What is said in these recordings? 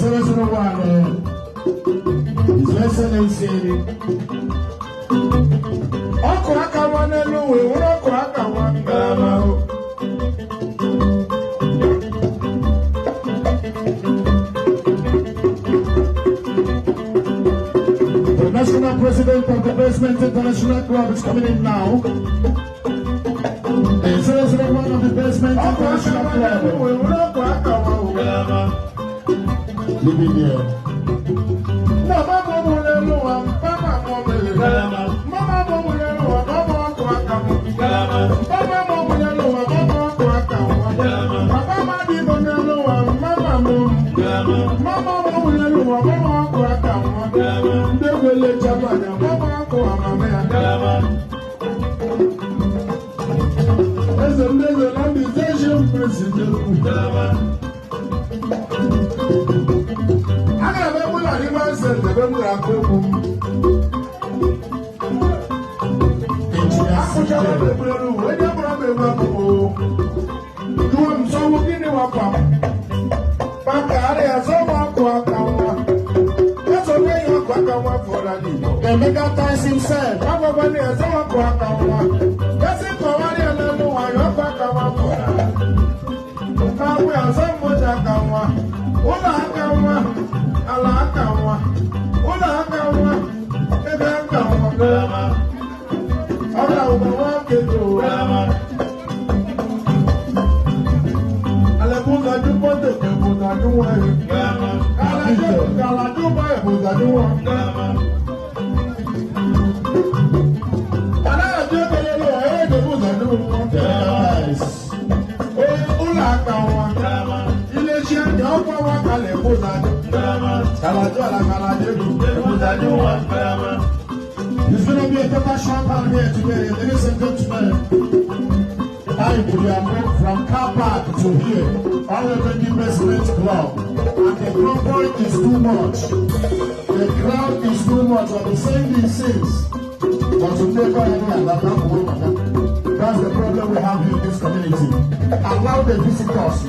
001, His Excellency. Okuraka one Louis, Okuraka one Gama. The National President of the Basement International Club is coming in now. The 001 of the Basement International Club. Living here. As a major organization president, I got a woman who said the women are cool. The mega times himself. There's going to be a total champagne here today, ladies and gentlemen. We are from car park to here, all the way Basement Club, and the crowd is too much. The crowd is too much. I've been saying these things, but to never any that's the problem we have in this community. Allow the visitors.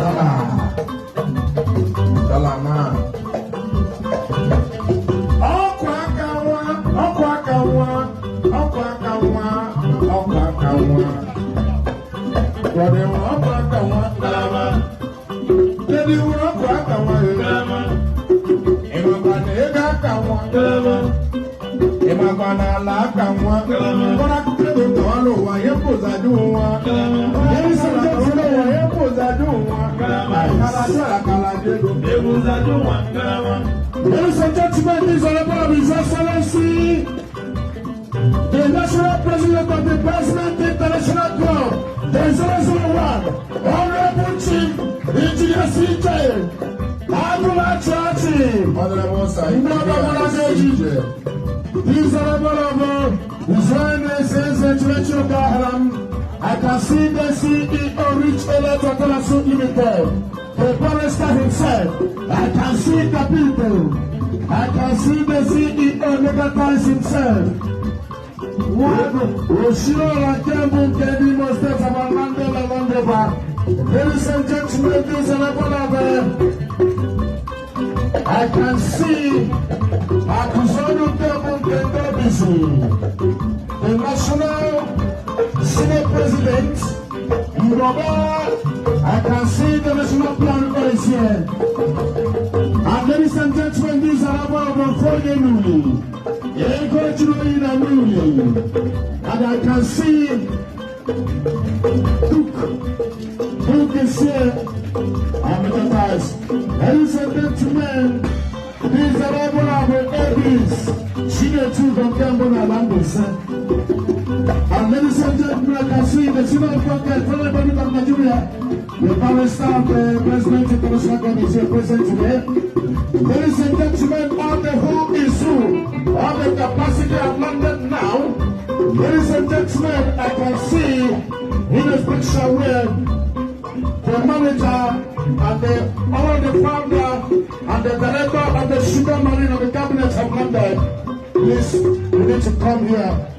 Ladies and gentlemen, this is His Excellency, the National President of the Basement International Club, the 001, Honorable Chief Engineer CJ, Abdullah Chachi, His Honorable His Intellectual Bahram. I can see the CEO Rich Electrical Limited, the barrister himself. I can see the people. I can see the CEO Megatimes himself. Ladies and gentlemen, this is I can see the National Senate President, I can see the National Plan is here. And ladies and gentlemen, these are about Newly. And I can see Duke is here. And ladies and gentlemen, these are about Edis. She did two from Cameroon and and ladies and gentlemen, I can see the Senior Federal Government of Nigeria, the barrister of the President International Club is here present today. Ladies and gentlemen, all the who is who, all the capacity of London now. Ladies and gentlemen, I can see in a picture where the manager and all the founder and the director of the Sugar Marine of the Cabinet of London. Please, you need to come here.